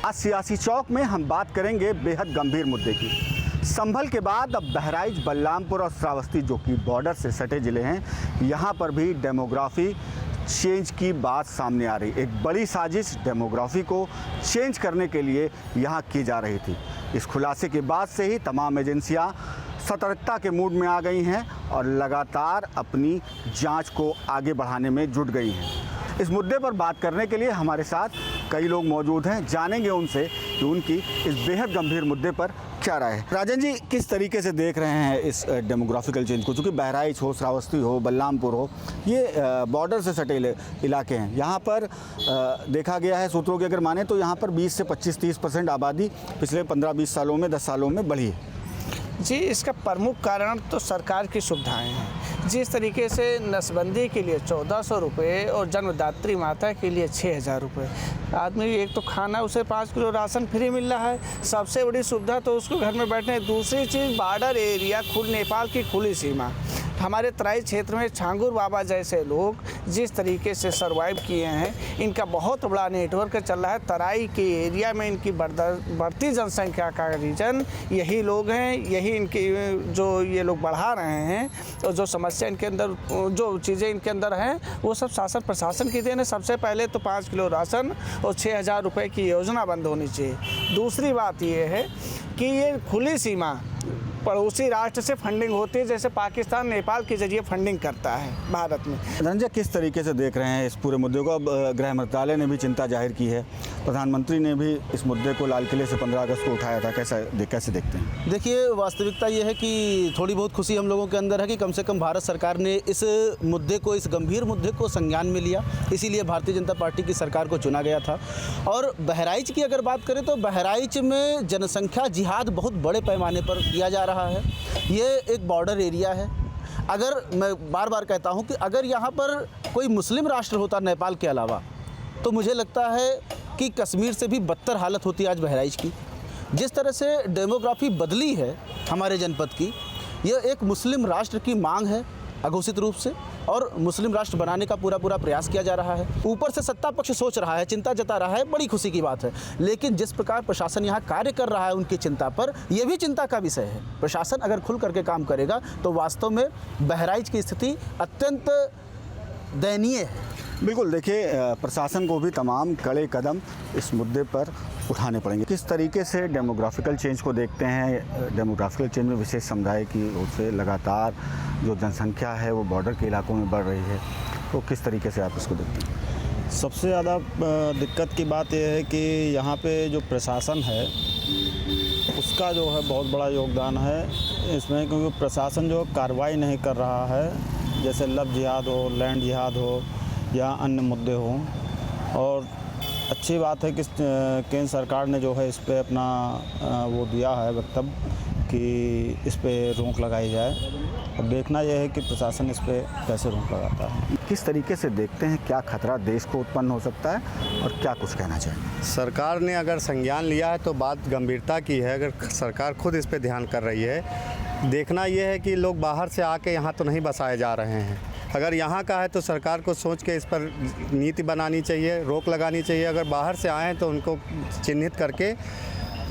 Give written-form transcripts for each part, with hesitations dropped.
आज सियासी चौक में हम बात करेंगे बेहद गंभीर मुद्दे की। संभल के बाद अब बहराइच, बलरामपुर और श्रावस्ती जो कि बॉर्डर से सटे ज़िले हैं, यहाँ पर भी डेमोग्राफी चेंज की बात सामने आ रही। एक बड़ी साजिश डेमोग्राफी को चेंज करने के लिए यहाँ की जा रही थी। इस खुलासे के बाद से ही तमाम एजेंसियाँ सतर्कता के मूड में आ गई हैं और लगातार अपनी जांच को आगे बढ़ाने में जुट गई हैं। इस मुद्दे पर बात करने के लिए हमारे साथ कई लोग मौजूद हैं। जानेंगे उनसे कि उनकी इस बेहद गंभीर मुद्दे पर क्या राय है। राजन जी, किस तरीके से देख रहे हैं इस डेमोग्राफिकल चेंज को? चूँकि बहराइच हो, श्रावस्ती हो, बलरामपुर हो, ये बॉर्डर से सटे इलाके हैं। यहाँ पर देखा गया है, सूत्रों की अगर माने तो यहाँ पर 20 से 25-30% आबादी पिछले 15-20 सालों में, 10 सालों में बढ़ी है। जी, इसका प्रमुख कारण तो सरकार की सुविधाएं हैं। जिस तरीके से नसबंदी के लिए 1400 रुपये और जन्मदात्री माता के लिए 6000 रुपये, आदमी एक तो खाना उसे 5 किलो राशन फ्री मिल रहा है, सबसे बड़ी सुविधा तो उसको घर में बैठने। दूसरी चीज़, बॉर्डर एरिया, नेपाल की खुली सीमा। हमारे तराई क्षेत्र में छांगुर बाबा जैसे लोग जिस तरीके से सर्वाइव किए हैं, इनका बहुत बड़ा नेटवर्क चल रहा है। तराई के एरिया में इनकी बढ़ती जनसंख्या का रीज़न यही लोग हैं, यही इनकी जो ये लोग बढ़ा रहे हैं। और जो समस्या इनके अंदर, जो चीज़ें इनके अंदर हैं, वो सब शासन प्रशासन की देन है। सबसे पहले तो 5 किलो राशन और 6000 रुपये की योजना बंद होनी चाहिए। दूसरी बात ये है कि ये खुली सीमा पड़ोसी राष्ट्र से फंडिंग होती है, जैसे पाकिस्तान नेपाल के जरिए फंडिंग करता है भारत में। रंजा, किस तरीके से देख रहे हैं इस पूरे मुद्दे को? अब गृह मंत्रालय ने भी चिंता जाहिर की है, प्रधानमंत्री ने भी इस मुद्दे को लाल किले से 15 अगस्त को उठाया था। कैसे देखते हैं? देखिए, वास्तविकता ये है कि थोड़ी बहुत खुशी हम लोगों के अंदर है कि कम से कम भारत सरकार ने इस मुद्दे को, इस गंभीर मुद्दे को संज्ञान में लिया। इसीलिए भारतीय जनता पार्टी की सरकार को चुना गया था। और बहराइच की अगर बात करें तो बहराइच में जनसंख्या जिहाद बहुत बड़े पैमाने पर किया जा रहा है। ये एक बॉर्डर एरिया है। अगर मैं बार बार कहता हूँ कि अगर यहाँ पर कोई मुस्लिम राष्ट्र होता नेपाल के अलावा, तो मुझे लगता है कि कश्मीर से भी बदतर हालत होती है आज बहराइच की। जिस तरह से डेमोग्राफी बदली है हमारे जनपद की, यह एक मुस्लिम राष्ट्र की मांग है अघोषित रूप से, और मुस्लिम राष्ट्र बनाने का पूरा प्रयास किया जा रहा है। ऊपर से सत्ता पक्ष सोच रहा है, चिंता जता रहा है, बड़ी खुशी की बात है। लेकिन जिस प्रकार प्रशासन यहाँ कार्य कर रहा है उनकी चिंता पर, यह भी चिंता का विषय है। प्रशासन अगर खुल करके काम करेगा तो वास्तव में बहराइच की स्थिति अत्यंत दयनीय है। बिल्कुल, देखिए, प्रशासन को भी तमाम कड़े कदम इस मुद्दे पर उठाने पड़ेंगे। किस तरीके से डेमोग्राफिकल चेंज को देखते हैं? डेमोग्राफिकल चेंज में विशेष समुदाय की ओर से लगातार जो जनसंख्या है वो बॉर्डर के इलाकों में बढ़ रही है, तो किस तरीके से आप इसको देखते हैं? सबसे ज़्यादा दिक्कत की बात यह है कि यहाँ पे जो प्रशासन है उसका जो है बहुत बड़ा योगदान है इसमें, क्योंकि प्रशासन जो कार्रवाई नहीं कर रहा है। जैसे लव जिहाद हो, लैंड जिहाद हो या अन्य मुद्दे हों। और अच्छी बात है कि केंद्र सरकार ने जो है इस पे अपना वो दिया है वक्तव्य कि इस पे रोक लगाई जाए। अब देखना यह है कि प्रशासन इस पे कैसे रोक लगाता है। किस तरीके से देखते हैं, क्या खतरा देश को उत्पन्न हो सकता है और क्या कुछ कहना चाहिए? सरकार ने अगर संज्ञान लिया है तो बात गंभीरता की है। अगर सरकार खुद इस पे ध्यान कर रही है, देखना यह है कि लोग बाहर से आके यहाँ तो नहीं बसाए जा रहे हैं। अगर यहाँ का है तो सरकार को सोच के इस पर नीति बनानी चाहिए, रोक लगानी चाहिए। अगर बाहर से आए हैं तो उनको चिन्हित करके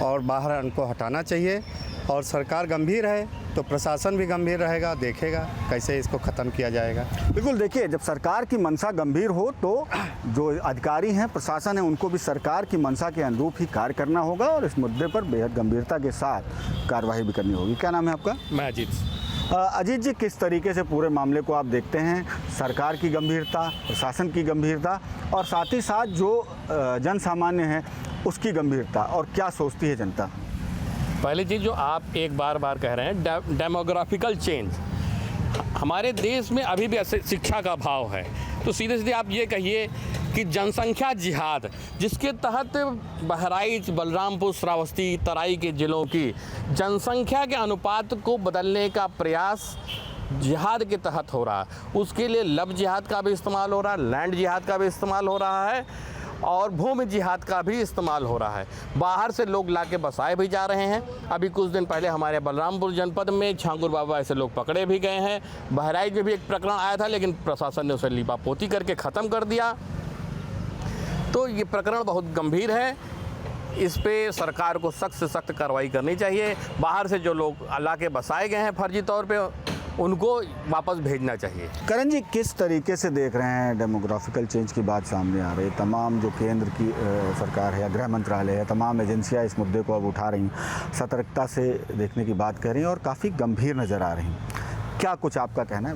और बाहर उनको हटाना चाहिए। और सरकार गंभीर है तो प्रशासन भी गंभीर रहेगा, देखेगा कैसे इसको ख़त्म किया जाएगा। बिल्कुल, देखिए, जब सरकार की मंशा गंभीर हो तो जो अधिकारी हैं, प्रशासन है, उनको भी सरकार की मंशा के अनुरूप ही कार्य करना होगा और इस मुद्दे पर बेहद गंभीरता के साथ कार्रवाई भी करनी होगी। क्या नाम है आपका? मैं अजीत जी, किस तरीके से पूरे मामले को आप देखते हैं? सरकार की गंभीरता, प्रशासन की गंभीरता और साथ ही साथ जो जन सामान्य है उसकी गंभीरता, और क्या सोचती है जनता? पहली चीज़ जो आप एक बार कह रहे हैं, डेमोग्राफिकल चेंज, हमारे देश में अभी भी शिक्षा का अभाव है। तो सीधे सीधे आप ये कहिए कि जनसंख्या जिहाद, जिसके तहत बहराइच, बलरामपुर, श्रावस्ती, तराई के ज़िलों की जनसंख्या के अनुपात को बदलने का प्रयास जिहाद के तहत हो रहा है। उसके लिए लव जिहाद का भी इस्तेमाल हो रहा है, लैंड जिहाद का भी इस्तेमाल हो रहा है और भूमि जिहाद का भी इस्तेमाल हो रहा है। बाहर से लोग लाके बसाए भी जा रहे हैं। अभी कुछ दिन पहले हमारे बलरामपुर जनपद में छांगुर बाबा ऐसे लोग पकड़े भी गए हैं। बहराइच में भी एक प्रकरण आया था, लेकिन प्रशासन ने उसे लिपापोती करके ख़त्म कर दिया। तो ये प्रकरण बहुत गंभीर है। इस पे सरकार को सख्त से सख्त कार्रवाई करनी चाहिए। बाहर से जो लोग ला के बसाए गए हैं फर्जी तौर पे, उनको वापस भेजना चाहिए। करण जी, किस तरीके से देख रहे हैं डेमोग्राफिकल चेंज की बात सामने आ रही है? तमाम जो केंद्र की सरकार है या गृह मंत्रालय है, तमाम एजेंसियां इस मुद्दे को अब उठा रही हैं, सतर्कता से देखने की बात कर रही हैं और काफ़ी गंभीर नज़र आ रही हैं। क्या कुछ आपका कहना है?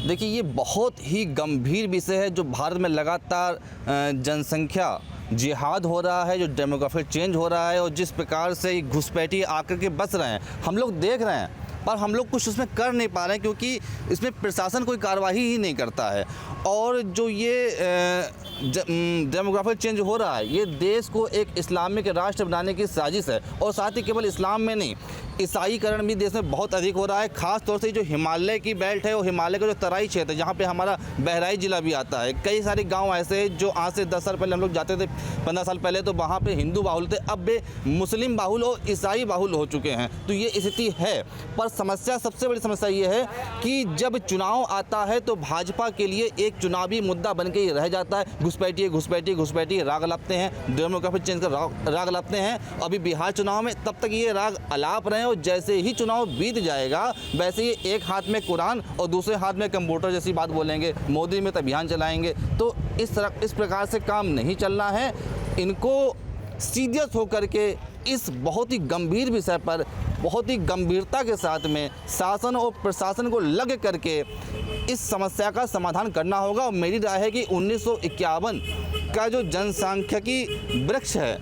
देखिए, ये बहुत ही गंभीर विषय है। जो भारत में लगातार जनसंख्या जिहाद हो रहा है, जो डेमोग्राफिक चेंज हो रहा है और जिस प्रकार से घुसपैठी आकर के बस रहे हैं, हम लोग देख रहे हैं, पर हम लोग कुछ उसमें कर नहीं पा रहे हैं क्योंकि इसमें प्रशासन कोई कार्रवाई ही नहीं करता है। और जो ये डेमोग्राफिक चेंज हो रहा है, ये देश को एक इस्लामिक राष्ट्र बनाने की साजिश है। और साथ ही केवल इस्लाम में नहीं, ईसाईकरण भी देश में बहुत अधिक हो रहा है। ख़ास तौर से जो हिमालय की बेल्ट है, वो हिमालय का जो तराई क्षेत्र है, जहाँ पे हमारा बहराइच ज़िला भी आता है, कई सारे गांव ऐसे हैं जो आज से 10 साल पहले हम लोग जाते थे, 15 साल पहले, तो वहाँ पे हिंदू बाहुल थे, अब वे मुस्लिम बाहुल और ईसाई बाहुल हो चुके हैं। तो ये स्थिति है। पर समस्या, सबसे बड़ी समस्या ये है कि जब चुनाव आता है तो भाजपा के लिए एक चुनावी मुद्दा बन के ही रह जाता है। घुसपैठी राग लापते हैं, डेमोग्राफिक चेंज का राग लापते हैं। अभी बिहार चुनाव में तब तक ये राग अलाप रहे हैं और जैसे ही चुनाव बीत जाएगा वैसे ही एक हाथ में कुरान और दूसरे हाथ में कंप्यूटर जैसी बात बोलेंगे, मोदी में अभियान चलाएंगे। तो इस प्रकार से काम नहीं चलना है। इनको सीरियस होकर के इस बहुत ही गंभीर विषय पर बहुत ही गंभीरता के साथ में शासन और प्रशासन को लग करके इस समस्या का समाधान करना होगा। और मेरी राय है कि 1951 का जो जनसांख्यिकी वृक्ष है,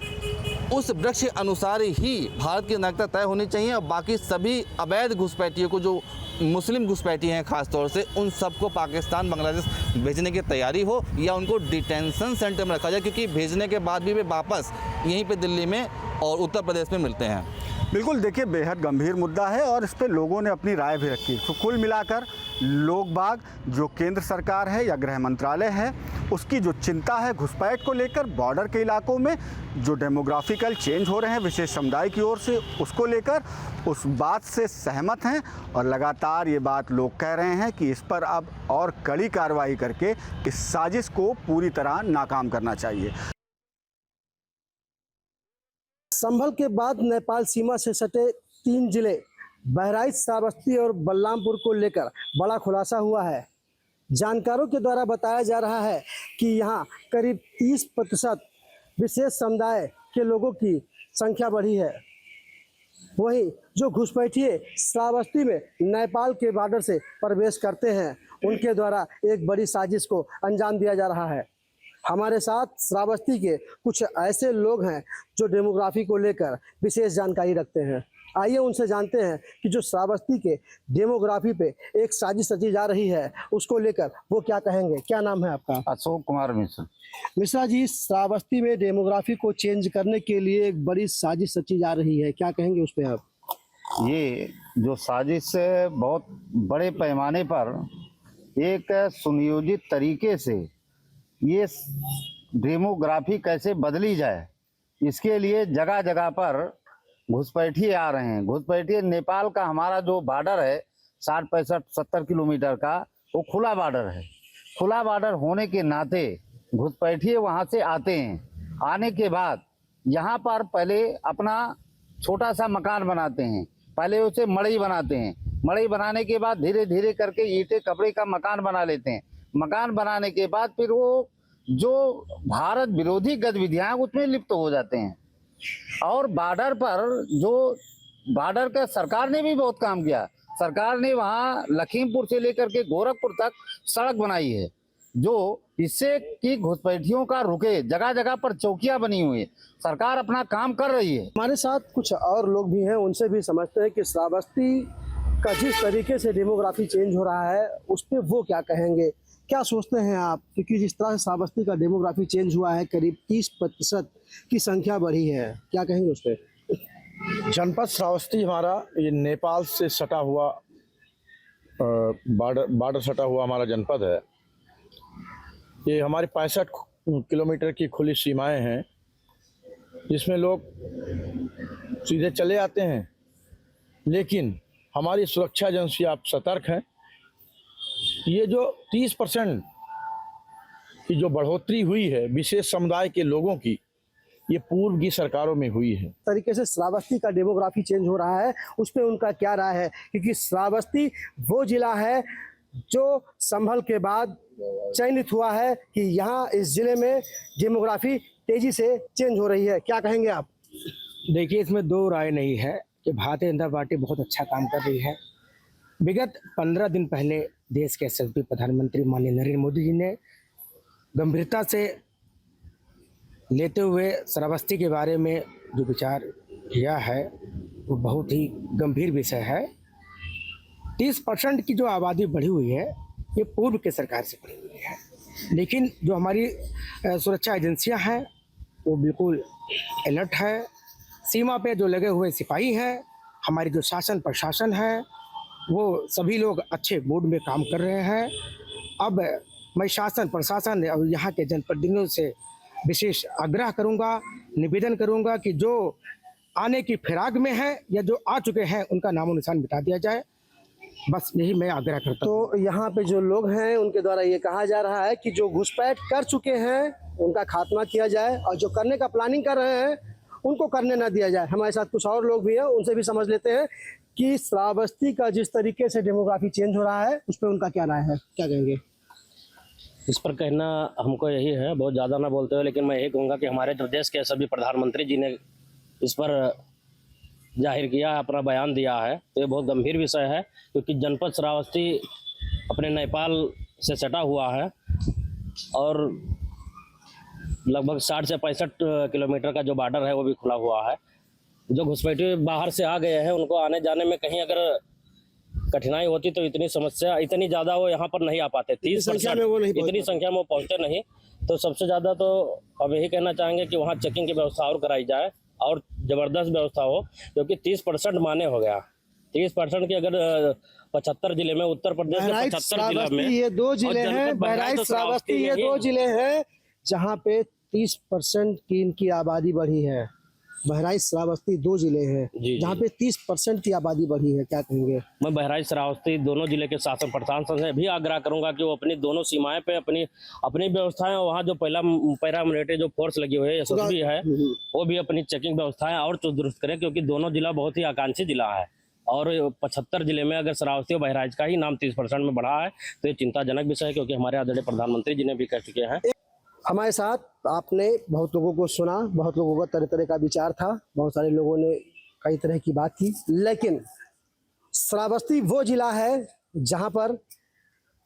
उस वृक्ष के अनुसार ही भारत की नागरिकता तय होनी चाहिए और बाकी सभी अवैध घुसपैठियों को, जो मुस्लिम घुसपैठी हैं खास तौर से, उन सबको पाकिस्तान, बांग्लादेश भेजने की तैयारी हो या उनको डिटेंशन सेंटर में रखा जाए, क्योंकि भेजने के बाद भी वे वापस यहीं पे दिल्ली में और उत्तर प्रदेश में मिलते हैं। बिल्कुल, देखिए, बेहद गंभीर मुद्दा है और इस पे लोगों ने अपनी राय भी रखी। तो कुल मिलाकर लोग बाग, जो केंद्र सरकार है या गृह मंत्रालय है, उसकी जो चिंता है घुसपैठ को लेकर, बॉर्डर के इलाकों में जो डेमोग्राफिकल चेंज हो रहे हैं विशेष समुदाय की ओर से, उसको लेकर उस बात से सहमत हैं और लगातार ये बात लोग कह रहे हैं कि इस पर अब और कड़ी कार्रवाई करके इस साजिश को पूरी तरह नाकाम करना चाहिए। संभल के बाद नेपाल सीमा से सटे 3 जिले बहराइच, श्रावस्ती और बलरामपुर को लेकर बड़ा खुलासा हुआ है। जानकारों के द्वारा बताया जा रहा है कि यहाँ करीब 30% विशेष समुदाय के लोगों की संख्या बढ़ी है। वहीं जो घुसपैठिए श्रावस्ती में नेपाल के बॉर्डर से प्रवेश करते हैं, उनके द्वारा एक बड़ी साजिश को अंजाम दिया जा रहा है। हमारे साथ श्रावस्ती के कुछ ऐसे लोग हैं जो डेमोग्राफी को लेकर विशेष जानकारी रखते हैं। आइए उनसे जानते हैं कि जो श्रावस्ती के डेमोग्राफी पे एक साजिश रची जा रही है, उसको लेकर वो क्या कहेंगे। क्या नाम है आपका? अशोक कुमार मिश्र। मिश्रा जी, श्रावस्ती में डेमोग्राफी को चेंज करने के लिए एक बड़ी साजिश रची जा रही है, क्या कहेंगे उस पर आप? ये जो साजिश बहुत बड़े पैमाने पर एक सुनियोजित तरीके से ये डेमोग्राफी कैसे बदली जाए, इसके लिए जगह जगह पर घुसपैठिए आ रहे हैं। घुसपैठिए, नेपाल का हमारा जो बॉर्डर है 60, 65, 70 किलोमीटर का, वो खुला बॉर्डर है। खुला बॉर्डर होने के नाते घुसपैठिए वहाँ से आते हैं। आने के बाद यहाँ पर पहले अपना छोटा सा मकान बनाते हैं, पहले उसे मड़ई बनाते हैं। मड़ई बनाने के बाद धीरे धीरे करके ईंटें कपड़े का मकान बना लेते हैं। मकान बनाने के बाद फिर वो जो भारत विरोधी गतिविधियां उसमें लिप्त हो जाते हैं। और बॉर्डर पर जो बॉर्डर का सरकार ने भी बहुत काम किया। सरकार ने वहाँ लखीमपुर से लेकर के गोरखपुर तक सड़क बनाई है, जो इससे कि घुसपैठियों का रुके। जगह जगह पर चौकियां बनी हुई है, सरकार अपना काम कर रही है। हमारे साथ कुछ और लोग भी हैं, उनसे भी समझते हैं कि श्रावस्ती का जिस तरीके से डेमोग्राफी चेंज हो रहा है उस पर वो क्या कहेंगे। क्या सोचते हैं आप? क्योंकि जिस तरह से श्रावस्ती का डेमोग्राफी चेंज हुआ है, करीब 30% की संख्या बढ़ी है, क्या कहेंगे उस पर? जनपद श्रावस्ती हमारा ये नेपाल से सटा हुआ बॉर्डर सटा हुआ हमारा जनपद है। ये हमारी 65 किलोमीटर की खुली सीमाएं हैं, जिसमें लोग सीधे चले आते हैं। लेकिन हमारी सुरक्षा एजेंसी आप सतर्क हैं। ये जो 30% की जो बढ़ोतरी हुई है विशेष समुदाय के लोगों की, ये पूर्व की सरकारों में हुई है। तरीके से श्रावस्ती का डेमोग्राफी चेंज हो रहा है, उस पर उनका क्या राय है? क्योंकि श्रावस्ती वो जिला है जो संभल के बाद चयनित हुआ है कि यहाँ इस जिले में डेमोग्राफी तेजी से चेंज हो रही है। क्या कहेंगे आप? देखिए, इसमें दो राय नहीं है कि भारतीय जनता पार्टी बहुत अच्छा काम कर रही है। विगत 15 दिन पहले देश के यशस्वी प्रधानमंत्री माननीय नरेंद्र मोदी जी ने गंभीरता से लेते हुए श्रावस्ती के बारे में जो विचार किया है वो बहुत ही गंभीर विषय है। 30% की जो आबादी बढ़ी हुई है ये पूर्व के सरकार से बढ़ी हुई है, लेकिन जो हमारी सुरक्षा एजेंसियां हैं वो बिल्कुल अलर्ट है। सीमा पे जो लगे हुए सिपाही हैं, हमारी जो शासन प्रशासन है, वो सभी लोग अच्छे मूड में काम कर रहे हैं। अब मैं शासन प्रशासन और यहाँ के जनप्रतिनिधियों से विशेष आग्रह करूँगा, निवेदन करूँगा कि जो आने की फिराक में है या जो आ चुके हैं उनका नामो निशान मिटा दिया जाए। बस यही मैं आग्रह करता हूँ। तो यहाँ पे जो लोग हैं उनके द्वारा ये कहा जा रहा है कि जो घुसपैठ कर चुके हैं उनका खात्मा किया जाए और जो करने का प्लानिंग कर रहे हैं उनको करने ना दिया जाए। हमारे साथ कुछ और लोग भी हैं, उनसे भी समझ लेते हैं कि श्रावस्ती का जिस तरीके से डेमोग्राफी चेंज हो रहा है उस पर उनका क्या राय है, क्या कहेंगे? इस पर कहना हमको यही है, बहुत ज़्यादा ना बोलते हुए, लेकिन मैं यही कहूँगा कि हमारे जो देश के सभी प्रधानमंत्री जी ने इस पर जाहिर किया है, अपना बयान दिया है, तो ये बहुत गंभीर विषय है। क्योंकि जनपद श्रावस्ती अपने नेपाल से सटा हुआ है और लगभग 60 से 65 किलोमीटर का जो बॉर्डर है वो भी खुला हुआ है। जो घुसपैठी बाहर से आ गए हैं उनको आने जाने में कहीं अगर कठिनाई होती तो इतनी समस्या, इतनी ज़्यादा वो यहाँ पर नहीं आ पाते। 30% इतनी संख्या में वो पहुँचते नहीं। तो सबसे ज़्यादा तो अब यही कहना चाहेंगे कि वहाँ चेकिंग की व्यवस्था और कराई जाए और ज़बरदस्त व्यवस्था हो, क्योंकि 30% माने हो गया। 30% की अगर 75 जिले में, उत्तर प्रदेश के 75 जिले में, ये दो जिले हैं, बहराइच श्रावस्ती, ये दो जिले हैं जहाँ पे 30% की इनकी आबादी बढ़ी है। बहराइच श्रावस्ती दो जिले हैं जहाँ पे 30% की आबादी बढ़ी है। क्या कहेंगे? मैं बहराइच श्रावस्ती दोनों जिले के शासन प्रशासन से भी आग्रह करूंगा कि वो अपनी दोनों सीमाएं पे अपनी व्यवस्थाएं, वहाँ जो पैरामिलिट्री जो फोर्स लगी हुई है यशस्वी है, वो भी अपनी चेकिंग व्यवस्थाएं और दुरुस्त करें, क्योंकि दोनों जिला बहुत ही आकांक्षी जिला है। और 75 जिले में अगर श्रावस्ती और बहराइच का ही नाम 30% में बढ़ा है तो ये चिंताजनक विषय है, क्योंकि हमारे आदरणीय प्रधानमंत्री जी ने भी कह चुके हैं। हमारे साथ आपने बहुत लोगों को सुना, बहुत लोगों का तरह तरह का विचार था, बहुत सारे लोगों ने कई तरह की बात की, लेकिन श्रावस्ती वो जिला है जहां पर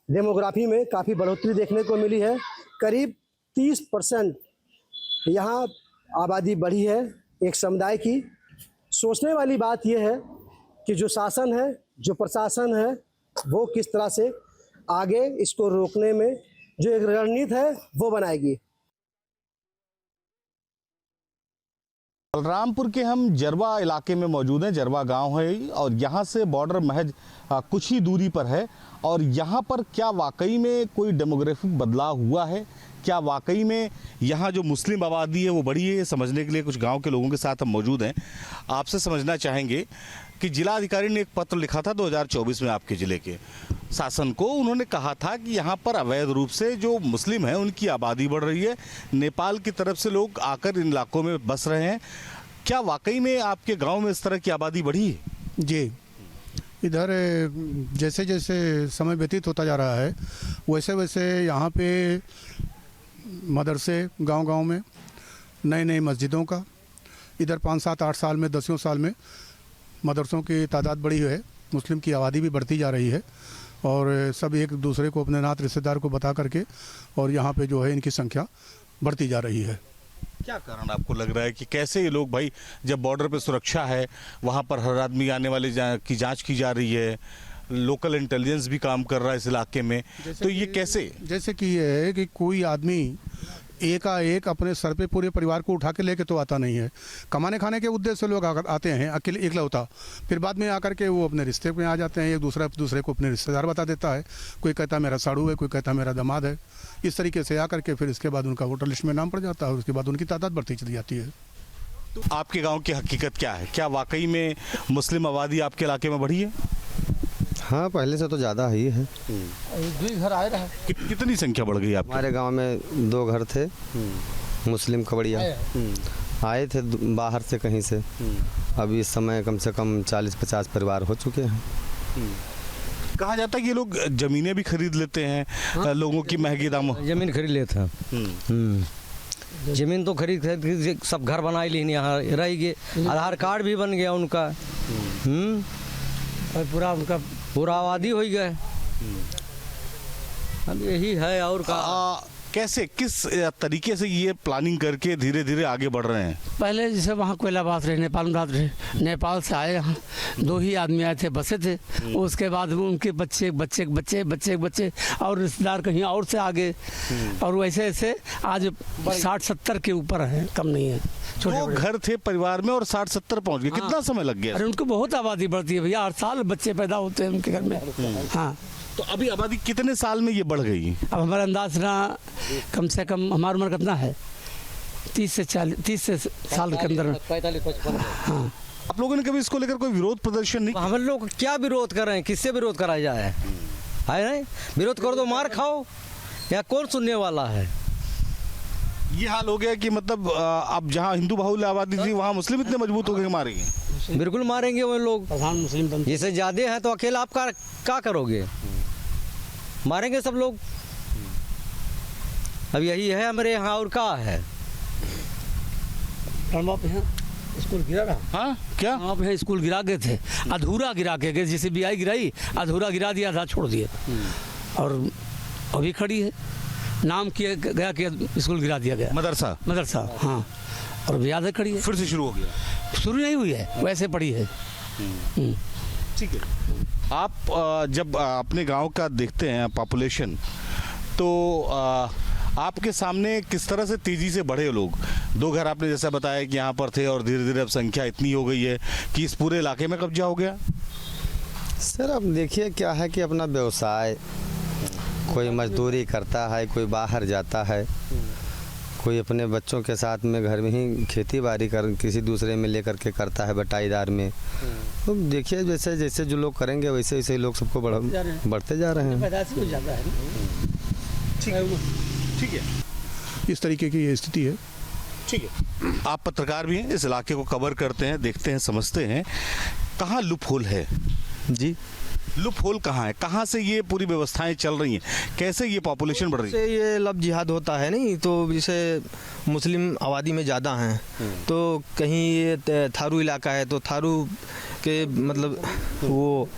डेमोग्राफी में काफ़ी बढ़ोतरी देखने को मिली है। करीब 30% यहाँ आबादी बढ़ी है एक समुदाय की। सोचने वाली बात यह है कि जो शासन है, जो प्रशासन है, वो किस तरह से आगे इसको रोकने में जो एक रणनीति है वो बनाएगी। बलरामपुर के हम जरवा इलाके में मौजूद हैं। जरवा गांव है और यहाँ से बॉर्डर महज कुछ ही दूरी पर है। और यहाँ पर क्या वाकई में कोई डेमोग्राफिक बदलाव हुआ है? क्या वाकई में यहाँ जो मुस्लिम आबादी है वो बढ़ी है? समझने के लिए कुछ गांव के लोगों के साथ हम मौजूद हैं। आपसे समझना चाहेंगे कि जिला अधिकारी ने एक पत्र लिखा था 2024 में आपके ज़िले के शासन को। उन्होंने कहा था कि यहाँ पर अवैध रूप से जो मुस्लिम हैं उनकी आबादी बढ़ रही है, नेपाल की तरफ से लोग आकर इन इलाकों में बस रहे हैं। क्या वाकई में आपके गांव में इस तरह की आबादी बढ़ी है? जी, इधर जैसे जैसे समय व्यतीत होता जा रहा है वैसे वैसे यहाँ पे मदरसे गांव-गांव में, नए नए मस्जिदों का, इधर 5, 7, 8 साल में, 10 साल में मदरसों की तादाद बढ़ी है, मुस्लिम की आबादी भी बढ़ती जा रही है और सब एक दूसरे को, अपने नात रिश्तेदार को बता करके और यहाँ पे जो है इनकी संख्या बढ़ती जा रही है। क्या कारण आपको लग रहा है कि कैसे ये लोग, भाई जब बॉर्डर पे सुरक्षा है, वहाँ पर हर आदमी आने वाले की जांच की जा रही है, लोकल इंटेलिजेंस भी काम कर रहा है इस इलाके में, तो ये कैसे? जैसे कि ये है कि कोई आदमी एकाएक अपने सर पे पूरे परिवार को उठा के लेके तो आता नहीं है। कमाने खाने के उद्देश्य से लोग आते हैं अकेले एकलौता, फिर बाद में आकर के वो अपने रिश्ते में आ जाते हैं। एक दूसरे को अपने रिश्तेदार बता देता है, कोई कहता मेरा साड़ू है, कोई कहता मेरा दामाद है। इस तरीके से आकर के फिर इसके बाद उनका वोटर लिस्ट में नाम पड़ जाता है, उसके बाद उनकी तादाद बढ़ती चली जाती है। तो आपके गाँव की हकीकत क्या है? क्या वाकई में मुस्लिम आबादी आपके इलाके में बढ़ी है? हाँ, पहले से तो ज़्यादा ही है। 2 घर आए रहे। कितनी संख्या बढ़ गई आपके? हमारे गांव में 2 घर थे मुस्लिम खबड़िया, आए थे बाहर से कहीं से। अभी इस समय कम से कम 40-50 परिवार हो चुके हैं। कहा जाता है कि ये लोग ज़मीनें भी खरीद लेते हैं, लोगों की महंगी दामों। ज़मीन खरीद लेते हैं। ज़मीन तो खरीद खरीद सब घर बना ही लेने, यहाँ रह गए। आधार कार्ड भी बन गया उनका। और पूरा आबादी हो गए। अब यही है और का कैसे किस तरीके से ये प्लानिंग करके धीरे धीरे आगे बढ़ रहे हैं? पहले जैसे वहाँ कोयलाबाद रहे, नेपाल में रात रहे, नेपाल से आए यहाँ 2 ही आदमी आए थे, बसे थे। उसके बाद उनके बच्चे बच्चे बच्चे बच्चे बच्चे और रिश्तेदार कहीं और से आगे, और वैसे ऐसे आज 60-70 के ऊपर है, कम नहीं है। वो घर थे परिवार में और 60-70 पहुँच गए। कितना समय लग गया? अरे उनको बहुत आबादी बढ़ती है भैया, हर साल बच्चे पैदा होते हैं उनके घर में। हाँ, तो अभी आबादी कितने साल में ये बढ़ गई? अब हमारा अंदाज ना कम से कम हमारी उम्र कितना है, 30 से 40 साल के अंदर। 45-55। हाँ, आप लोगों ने कभी इसको लेकर कोई विरोध प्रदर्शन नहीं? हम लोग क्या विरोध कर रहे हैं? किससे विरोध कराया जाए? है नहीं, विरोध करो तो मार खाओ, या कौन सुनने वाला है? ये हाल हो गया कि मतलब अब जहाँ हिंदू बाहुल्य आबादी थी वहाँ मुस्लिम इतने मजबूत हो गए मारेंगे। बिल्कुल मारेंगे वो लोग। प्रधान मुस्लिम जैसे ज्यादा है तो अकेला आप क्या करोगे? मारेंगे सब लोग। अब यही है हमारे यहाँ, और क्या है? स्कूल गिरा रहा। हाँ, क्या आप यहाँ स्कूल गिरा गए थे, अधूरा गिरा के गए, जैसे BI गिराई, अधूरा गिरा दिया था, छोड़ दिया। और अभी खड़ी है, नाम किया गया कि स्कूल गिरा दिया गया, मदरसा। हाँ, और अभी याद है खड़ी है। फिर से शुरू हो गया? शुरू नहीं हुई है, वैसे पड़ी है। ठीक है। आप जब अपने गांव का देखते हैं पॉपुलेशन, तो आपके सामने किस तरह से तेज़ी से बढ़े लोग? 2 घर आपने जैसा बताया कि यहाँ पर थे और धीरे धीरे अब संख्या इतनी हो गई है कि इस पूरे इलाके में कब्जा हो गया। सर अब देखिए क्या है कि अपना व्यवसाय, कोई मजदूरी करता है, कोई बाहर जाता है, कोई अपने बच्चों के साथ में घर में ही खेती बाड़ी कर किसी दूसरे में लेकर के करता है, बटाईदार में। तो देखिए जैसे जैसे जो लोग करेंगे वैसे वैसे लोग सबको बढ़ते जा रहे हैं। ठीक है, इस तरीके की ये स्थिति है। ठीक है। आप पत्रकार भी हैं, इस इलाके को कवर करते हैं, देखते हैं, समझते हैं। कहाँ लूप होल है जी? लूप होल कहाँ है? कहाँ से ये पूरी व्यवस्थाएं चल रही हैं? कैसे ये पॉपुलेशन बढ़ रही है? ये लव जिहाद होता है नहीं, तो जैसे मुस्लिम आबादी में ज़्यादा हैं, तो कहीं ये थारू इलाका है, तो थारू के मतलब वो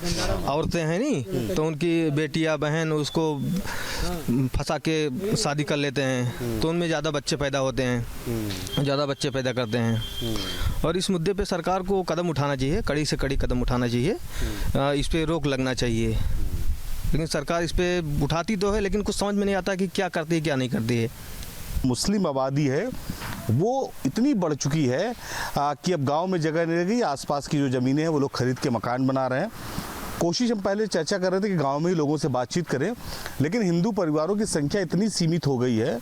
औरतें हैं नहीं, तो उनकी बेटियां बहन उसको फंसा के शादी कर लेते हैं, तो उनमें ज़्यादा बच्चे पैदा होते हैं, ज़्यादा बच्चे पैदा करते हैं। और इस मुद्दे पे सरकार को कदम उठाना चाहिए, कड़ी से कड़ी कदम उठाना चाहिए, इस पर रोक लगना चाहिए। लेकिन सरकार इस पर उठाती तो है, लेकिन कुछ समझ में नहीं आता कि क्या करती है क्या नहीं करती है। मुस्लिम आबादी है वो इतनी बढ़ चुकी है कि अब गांव में जगह नहीं रह गई। आसपास की जो ज़मीनें हैं वो लोग खरीद के मकान बना रहे हैं। कोशिश हम पहले चर्चा कर रहे थे कि गांव में ही लोगों से बातचीत करें, लेकिन हिंदू परिवारों की संख्या इतनी सीमित हो गई है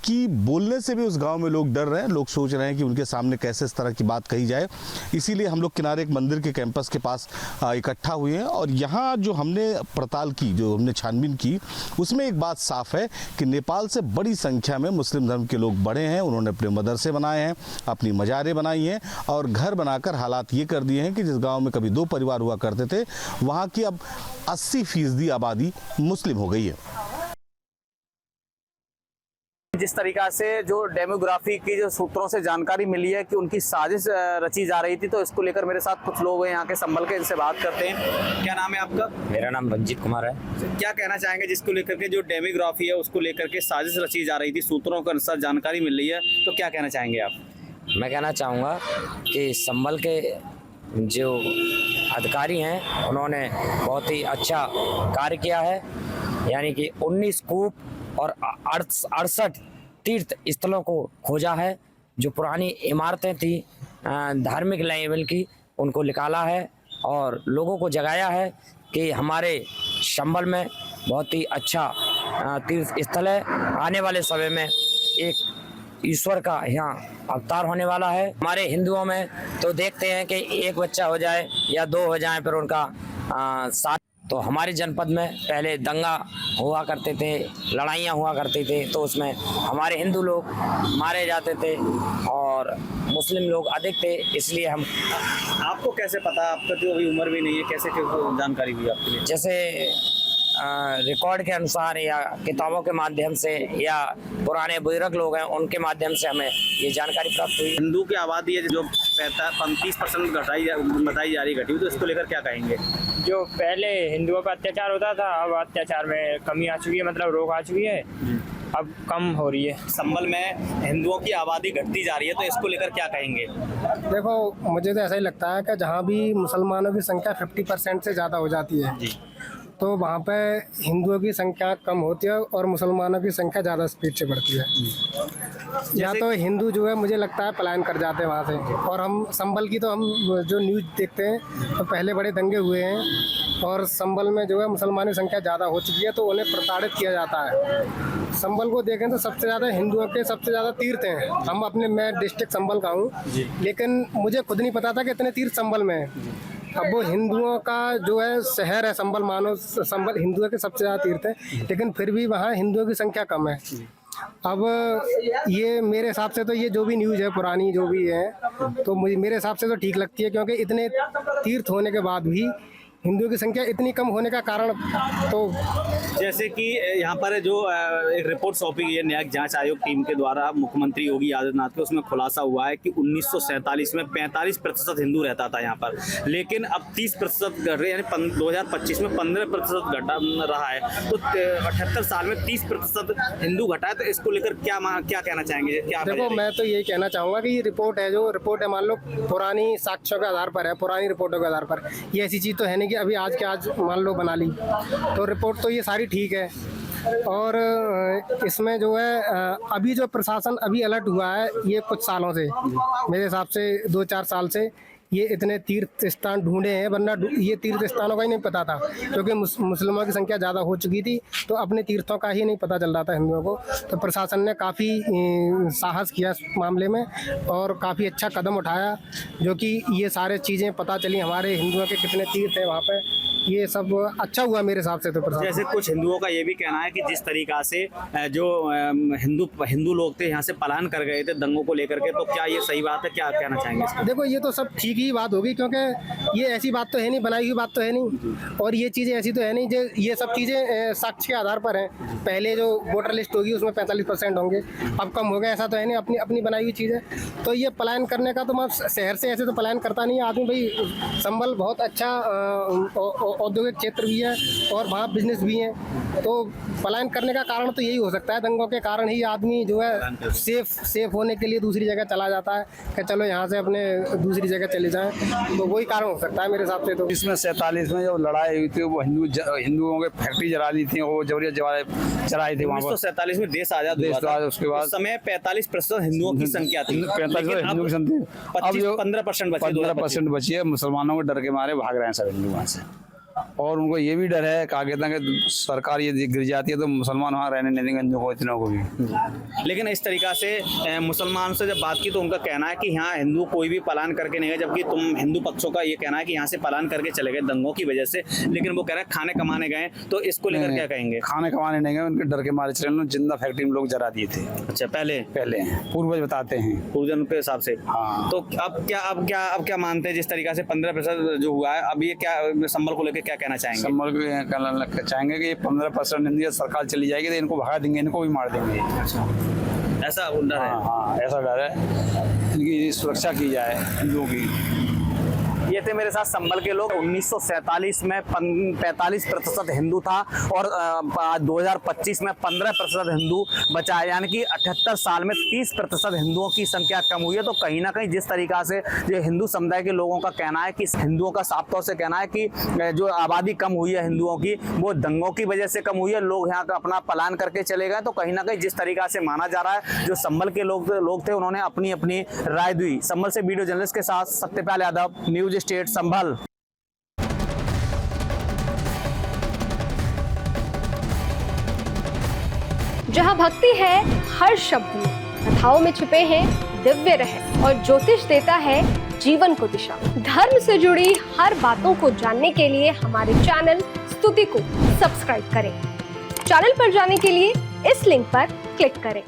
कि बोलने से भी उस गांव में लोग डर रहे हैं। लोग सोच रहे हैं कि उनके सामने कैसे इस तरह की बात कही जाए। इसीलिए हम लोग किनारे एक मंदिर के कैंपस के पास इकट्ठा हुए हैं और यहाँ जो हमने पड़ताल की, जो हमने छानबीन की, उसमें एक बात साफ है कि नेपाल से बड़ी संख्या में मुस्लिम धर्म के लोग बढ़े हैं। उन्होंने अपने मदरसे बनाए हैं, अपनी मज़ारें बनाई हैं और घर बनाकर हालात ये कर दिए हैं कि जिस गाँव में कभी 2 परिवार हुआ करते थे, वहाँ की अब 80% आबादी मुस्लिम हो गई है। जिस तरीका से जो डेमोग्राफी की जो सूत्रों से जानकारी मिली है कि उनकी साजिश रची जा रही थी, तो इसको लेकर मेरे साथ कुछ लोग हैं यहाँ के संभल के, इनसे बात करते हैं। क्या नाम है आपका? मेरा नाम रंजीत कुमार है। क्या कहना चाहेंगे जिसको लेकर के जो डेमोग्राफी है उसको लेकर के साजिश रची जा रही थी, सूत्रों के अनुसार जानकारी मिल रही है, तो क्या कहना चाहेंगे आप? मैं कहना चाहूँगा कि संभल के जो अधिकारी हैं उन्होंने बहुत ही अच्छा कार्य किया है, यानी कि 19 कूप और 68 तीर्थ स्थलों को खोजा है। जो पुरानी इमारतें थी धार्मिक लेवल की, उनको निकाला है और लोगों को जगाया है कि हमारे संभल में बहुत ही अच्छा तीर्थ स्थल है। आने वाले समय में एक ईश्वर का यहाँ अवतार होने वाला है। हमारे हिंदुओं में तो देखते हैं कि एक बच्चा हो जाए या 2 हो जाए, फिर उनका साथ। तो हमारे जनपद में पहले दंगा हुआ करते थे, लड़ाइयाँ हुआ करती थे, तो उसमें हमारे हिंदू लोग मारे जाते थे और और मुस्लिम लोग अधिक थे, इसलिए हम। आपको कैसे पता, आपका जो अभी उम्र भी नहीं है, कैसे जानकारी हुई आपके लिए? जैसे रिकॉर्ड के अनुसार या किताबों के माध्यम से या पुराने बुजुर्ग लोग हैं उनके माध्यम से हमें ये जानकारी प्राप्त हुई। हिंदू की आबादी है जो 35% बताई जा रही घटी हुई, तो इसको लेकर क्या कहेंगे? जो पहले हिंदुओं पर अत्याचार होता था, अब अत्याचार में कमी आ चुकी है, मतलब रोक आ चुकी है, अब कम हो रही है। संभल में हिंदुओं की आबादी घटती जा रही है, तो इसको लेकर क्या कहेंगे? देखो, मुझे तो ऐसा ही लगता है कि जहाँ भी मुसलमानों की संख्या 50% से ज़्यादा हो जाती है तो वहाँ पे हिंदुओं की संख्या कम होती है और मुसलमानों की संख्या ज़्यादा स्पीड से बढ़ती है। या तो हिंदू जो है मुझे लगता है पलायन कर जाते हैं वहाँ से। और हम संभल की तो हम जो न्यूज़ देखते हैं तो पहले बड़े दंगे हुए हैं और संभल में जो है मुसलमानों की संख्या ज़्यादा हो चुकी है तो उन्हें प्रताड़ित किया जाता है। संभल को देखें तो सबसे ज़्यादा हिंदुओं के सबसे ज़्यादा तीर्थ हैं। हम मैं डिस्ट्रिक्ट संभल का हूँ, लेकिन मुझे खुद नहीं पता था कि इतने तीर्थ संभल में हैं। अब वो हिंदुओं का जो है शहर है संभल, मानो संभल हिंदुओं के सबसे ज़्यादा तीर्थ है, लेकिन फिर भी वहाँ हिंदुओं की संख्या कम है। अब ये मेरे हिसाब से तो ये जो भी न्यूज़ है पुरानी जो भी है तो मेरे हिसाब से तो ठीक लगती है, क्योंकि इतने तीर्थ होने के बाद भी हिंदुओं की संख्या इतनी कम होने का कारण तो जैसे कि यहाँ पर जो एक रिपोर्ट सौंपी गई है न्यायिक जांच आयोग टीम के द्वारा मुख्यमंत्री योगी आदित्यनाथ के, उसमें खुलासा हुआ है कि 1947 में 45% हिंदू रहता था यहाँ पर, लेकिन अब 30% घट रहे, यानी 2025 में 15% घटा रहा है, तो 78 साल में 30% हिंदू घटा है। तो इसको लेकर क्या कहना चाहेंगे? क्या देखो, मैं तो यही कहना चाहूँगा कि ये रिपोर्ट है, जो रिपोर्ट है मान लो पुरानी साक्ष्यों के आधार पर है, पुरानी रिपोर्टों के आधार पर, ये ऐसी चीज़ तो है नहीं कि अभी आज के आज मान लो बना ली, तो रिपोर्ट तो ये सारी ठीक है। और इसमें जो है अभी जो प्रशासन अभी अलर्ट हुआ है ये कुछ सालों से, मेरे हिसाब से 2-4 साल से ये इतने तीर्थ स्थान ढूंढे हैं, वरना ये तीर्थ स्थानों का ही नहीं पता था, क्योंकि मुसलमानों की संख्या ज़्यादा हो चुकी थी तो अपने तीर्थों का ही नहीं पता चल रहा था हिंदुओं को। तो प्रशासन ने काफ़ी साहस किया इस मामले में और काफ़ी अच्छा कदम उठाया, जो कि ये सारे चीज़ें पता चली हमारे हिंदुओं के कितने तीर्थ हैं वहाँ पर, ये सब अच्छा हुआ मेरे हिसाब से। तो जैसे कुछ हिंदुओं का ये भी कहना है कि जिस तरीक़ा से जो हिंदू लोग थे यहाँ से पलायन कर गए थे दंगों को लेकर के, तो क्या ये सही बात है? क्या कहना चाहेंगे? देखो, ये तो सब ठीक ही बात होगी, क्योंकि ये ऐसी बात तो है नहीं, बनाई हुई बात तो है नहीं, और ये चीज़ें ऐसी तो है नहीं जो ये सब चीज़ें साक्ष्य के आधार पर हैं। पहले जो वोटर लिस्ट होगी उसमें 45% होंगे, अब कम हो गया, ऐसा तो है नहीं, अपनी बनाई हुई चीज़ है। तो ये पलायन करने का तो मैं शहर से ऐसे तो पलायन करता नहीं आदमी भाई। संभल बहुत अच्छा औद्योगिक क्षेत्र भी है और वहाँ बिजनेस भी है, तो पलायन करने का कारण तो यही हो सकता है, दंगों के कारण ही आदमी जो है सेफ होने के लिए दूसरी जगह चला जाता है कि चलो यहाँ से अपने दूसरी जगह चले जाएं, तो वही कारण हो सकता है मेरे हिसाब से। तो इसमें 47 में जो लड़ाई हुई थी वो हिंदुओं के फैक्ट्री जला दी थी, वो जबरियत चलाई थी वहाँ पर। 1947 में देश आजाद हुआ था, उसके बाद समय 45% हिंदुओं की संख्या थी, 45% हिंदुओं की संख्या, अब जो 15% बची है, मुसलमानों के डर के मारे भाग रहे हैं सब हिंदू वहाँ से। और उनको ये भी डर है कि कहते हैं कि सरकार ये गिर जाती है तो मुसलमान वहाँ रहने नहीं देंगे हिंदुओं को, इतनों को भी। लेकिन इस तरीक़ा से मुसलमान से जब बात की तो उनका कहना है कि यहाँ हिंदू कोई भी पलायन करके नहीं गए, जबकि तुम हिंदू पक्षों का ये कहना है कि यहाँ से पलायन करके चले गए दंगों की वजह से, लेकिन वो कह रहे हैं खाने कमाने गए। तो इसको लेकर क्या कहेंगे? खाने कमाने नहीं गए, उनके डर के मारे चले, जिंदा फैक्ट्री में लोग जरा दिए थे। अच्छा, पहले पूर्वज बताते हैं, पूर्वजन के हिसाब से। हाँ। तो अब क्या मानते हैं जिस तरीक़ा से 15% जो हुआ है, अब ये क्या संभल को लेकर क्या कहना चाहेंगे? संभल को चाहेंगे कि 15% हिंदी सरकार चली जाएगी तो इनको भगा देंगे, इनको भी मार देंगे, ऐसा डर है। हाँ, ऐसा डर है, इनकी सुरक्षा की जाए हिंदुओं की। ये थे मेरे साथ संभल के लोग। 1947 में 45% हिंदू था और 2025 में 15% हिंदू बचा है, यानी कि 78 साल में 30% हिंदुओं की संख्या कम हुई है। तो कहीं ना कहीं जिस तरीका से जो हिंदू समुदाय के लोगों का कहना है कि हिंदुओं का साफ तौर से कहना है कि जो आबादी कम हुई है हिंदुओं की, वो दंगों की वजह से कम हुई है, लोग यहाँ का अपना पलायन करके चले गए। तो कहीं ना कहीं जिस तरीका से माना जा रहा है, जो संभल के लोग थे उन्होंने अपनी अपनी राय दी। संभल से वीडियो जर्नलिस्ट के साथ सत्यपाल यादव, न्यूज स्टेट संभल। जहां भक्ति है हर शब्द में, कथाओं में छुपे हैं दिव्य रहस्य और ज्योतिष देता है जीवन को दिशा। धर्म से जुड़ी हर बातों को जानने के लिए हमारे चैनल स्तुति को सब्सक्राइब करें। चैनल पर जाने के लिए इस लिंक पर क्लिक करें।